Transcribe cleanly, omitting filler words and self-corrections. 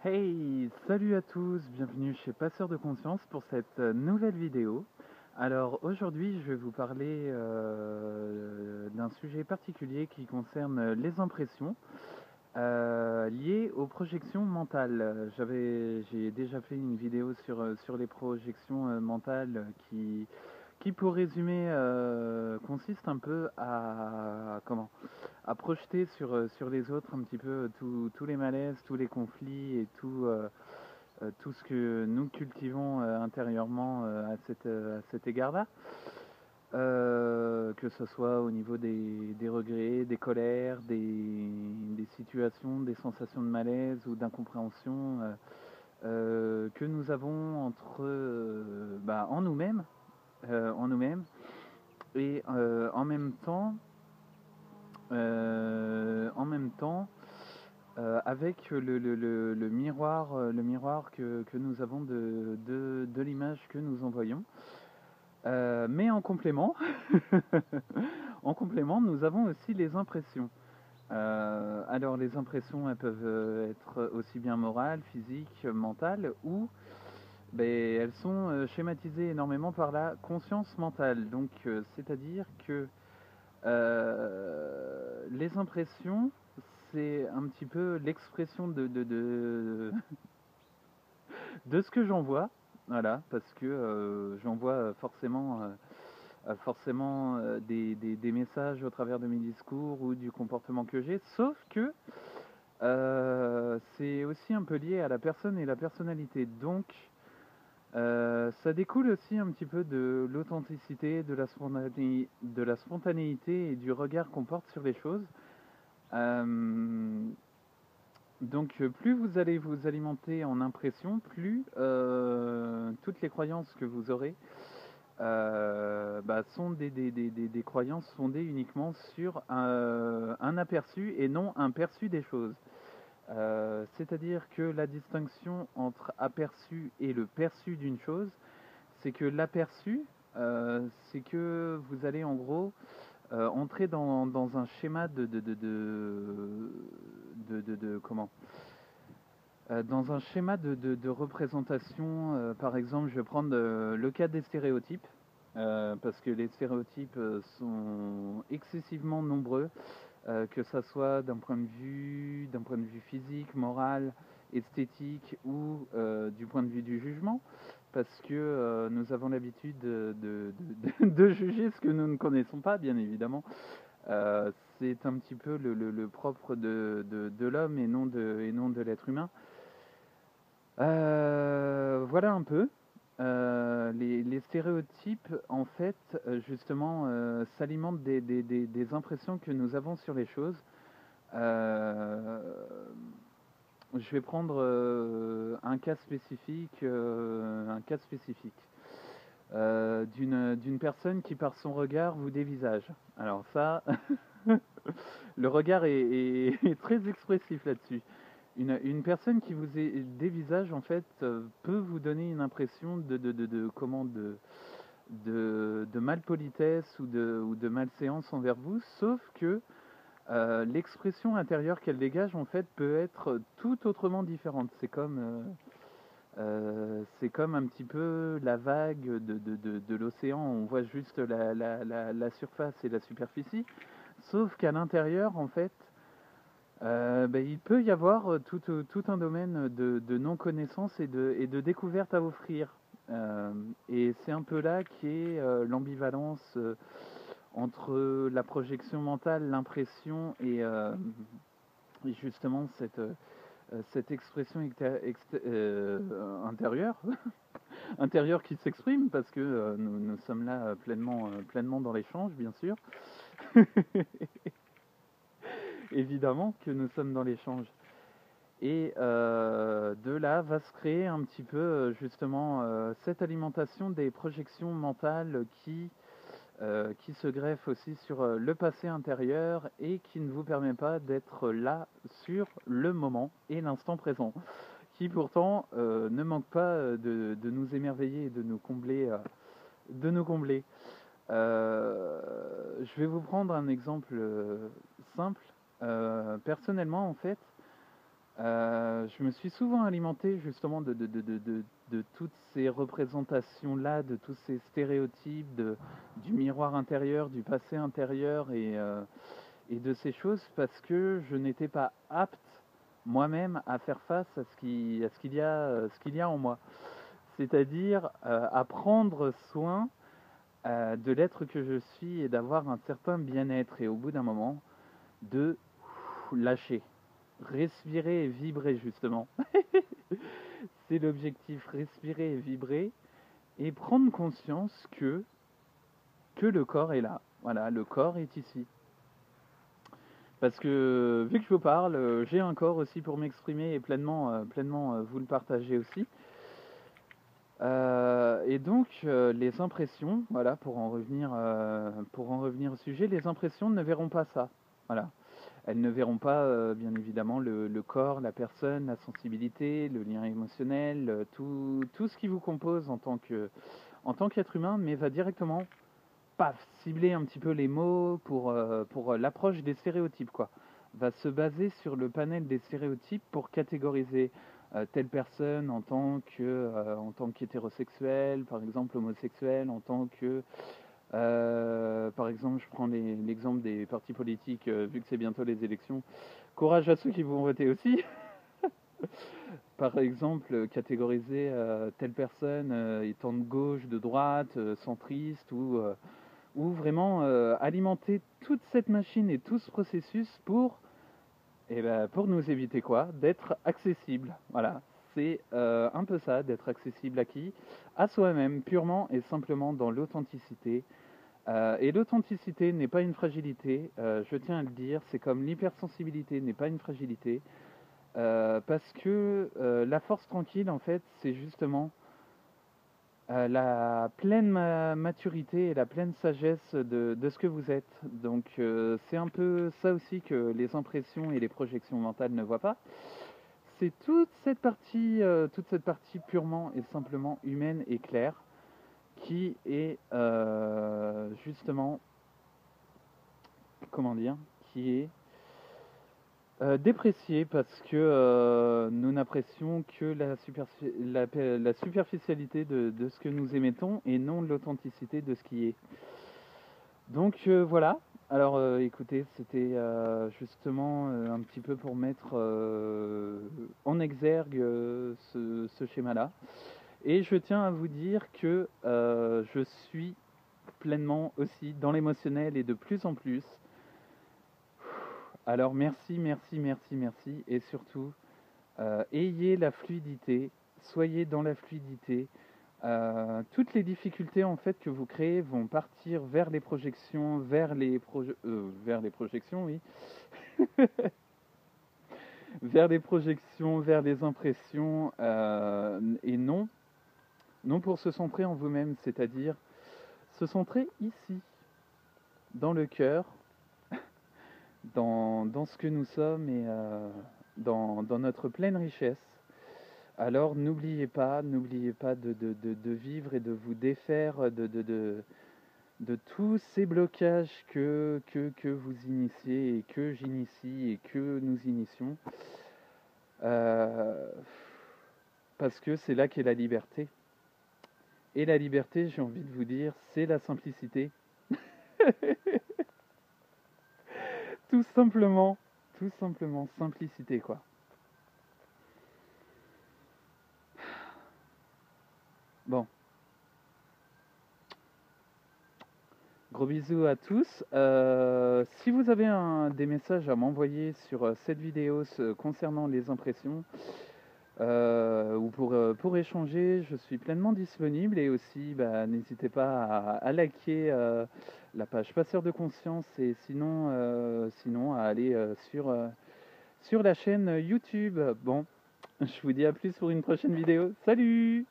Hey, salut à tous, bienvenue chez Passeur de Conscience pour cette nouvelle vidéo. Alors aujourd'hui je vais vous parler d'un sujet particulier qui concerne les impressions liées aux projections mentales. J'ai déjà fait une vidéo sur les projections mentales qui pour résumer consiste un peu à projeter sur les autres un petit peu tous les malaises, tous les conflits et tout ce que nous cultivons intérieurement à cet égard-là. Que ce soit au niveau des regrets, des colères, des situations, des sensations de malaise ou d'incompréhension que nous avons en nous-mêmes, et en même temps, avec le miroir que nous avons de l'image que nous envoyons. Mais en complément, en complément, nous avons aussi les impressions. Alors les impressions, elles peuvent être aussi bien morales, physiques, mentales, ou elles sont schématisées énormément par la conscience mentale. Donc c'est-à-dire que les impressions, c'est un petit peu l'expression de ce que j'en vois. Voilà, parce que j'envoie forcément des messages au travers de mes discours ou du comportement que j'ai, sauf que c'est aussi un peu lié à la personne et la personnalité. Donc, ça découle aussi un petit peu de l'authenticité, de la spontanéité et du regard qu'on porte sur les choses. Euh, donc, plus vous allez vous alimenter en impression, plus toutes les croyances que vous aurez sont des croyances fondées uniquement sur un aperçu et non un perçu des choses. C'est-à-dire que la distinction entre aperçu et le perçu d'une chose, c'est que l'aperçu, c'est que vous allez en gros entrer dans un schéma comment dans un schéma de représentation. Par exemple, je vais prendre le cas des stéréotypes, parce que les stéréotypes sont excessivement nombreux, que ça soit d'un point de vue physique, moral, esthétique ou du point de vue du jugement, parce que nous avons l'habitude de juger ce que nous ne connaissons pas, bien évidemment. C'est un petit peu le propre de l'homme et non de l'être humain. Voilà un peu. Les stéréotypes, en fait, justement, s'alimentent des impressions que nous avons sur les choses. Euh, je vais prendre un cas spécifique d'une personne qui, par son regard, vous dévisage. Alors ça, le regard est très expressif là-dessus. Une personne qui vous dévisage, en fait, peut vous donner une impression de malpolitesse ou de malséance envers vous, sauf que l'expression intérieure qu'elle dégage, en fait, peut être tout autrement différente. C'est comme un petit peu la vague de l'océan. On voit juste la surface et la superficie, sauf qu'à l'intérieur, en fait, il peut y avoir tout un domaine de non-connaissance et de découverte à offrir. Et c'est un peu là qu'est l'ambivalence entre la projection mentale, l'impression et justement cette expression intérieure, intérieure qui s'exprime parce que nous sommes là pleinement dans l'échange, bien sûr. Évidemment que nous sommes dans l'échange. Et de là va se créer un petit peu justement cette alimentation des projections mentales qui se greffe aussi sur le passé intérieur et qui ne vous permet pas d'être là sur le moment et l'instant présent, qui pourtant ne manque pas de nous émerveiller et de nous combler. De nous combler. Je vais vous prendre un exemple simple. Personnellement, en fait, Je me suis souvent alimenté justement de toutes ces représentations-là, de tous ces stéréotypes, du miroir intérieur, du passé intérieur et de ces choses parce que je n'étais pas apte moi-même à faire face à ce qu'il y a en moi. C'est-à-dire à prendre soin de l'être que je suis et d'avoir un certain bien-être et au bout d'un moment de lâcher, respirer et vibrer justement. C'est l'objectif, respirer et vibrer et prendre conscience que le corps est là. Voilà, le corps est ici. Parce que vu que je vous parle, j'ai un corps aussi pour m'exprimer et pleinement vous le partager aussi. Et donc les impressions, voilà, pour en revenir au sujet, les impressions ne verront pas ça. Voilà. Elles ne verront pas, bien évidemment, le corps, la personne, la sensibilité, le lien émotionnel, tout ce qui vous compose en tant qu'être humain, mais va directement, paf, cibler un petit peu les mots pour l'approche des stéréotypes, quoi. Va se baser sur le panel des stéréotypes pour catégoriser telle personne en tant qu'hétérosexuel, par exemple homosexuel, en tant que par exemple, je prends l'exemple des partis politiques, vu que c'est bientôt les élections. Courage à ceux qui vont voter aussi. Par exemple, catégoriser telle personne étant de gauche, de droite, centriste, ou vraiment alimenter toute cette machine et tout ce processus pour nous éviter quoi? D'être accessible. Voilà. C'est un peu ça, d'être accessible à qui? À soi-même, purement et simplement dans l'authenticité. Et l'authenticité n'est pas une fragilité, je tiens à le dire, c'est comme l'hypersensibilité n'est pas une fragilité, parce que la force tranquille, en fait, c'est justement la pleine maturité et la pleine sagesse de ce que vous êtes. Donc c'est un peu ça aussi que les impressions et les projections mentales ne voient pas. C'est toute cette partie purement et simplement humaine et claire qui est justement comment dire, qui est déprécié parce que nous n'apprécions que la superficialité de ce que nous émettons et non l'authenticité de ce qui est. Donc voilà. Alors écoutez, c'était justement un petit peu pour mettre en exergue ce schéma-là. Et je tiens à vous dire que je suis pleinement aussi dans l'émotionnel et de plus en plus. Alors merci, merci, merci, merci. Et surtout, ayez la fluidité, soyez dans la fluidité. Toutes les difficultés en fait que vous créez vont partir vers les projections, vers les projections, oui, vers les projections, vers les impressions, et non pour se centrer en vous-même, c'est-à-dire se centrer ici, dans le cœur, dans ce que nous sommes et dans notre pleine richesse. Alors n'oubliez pas de vivre et de vous défaire de tous ces blocages que vous initiez et que j'initie et que nous initions. Euh, Parce que c'est là qu'est la liberté. Et la liberté, j'ai envie de vous dire, c'est la simplicité. Tout simplement, simplicité quoi. Bon, gros bisous à tous. Si vous avez des messages à m'envoyer sur cette vidéo concernant les impressions ou pour échanger, je suis pleinement disponible et aussi bah, n'hésitez pas à liker la page Passeur de Conscience et sinon à aller sur la chaîne YouTube. Bon, je vous dis à plus pour une prochaine vidéo. Salut!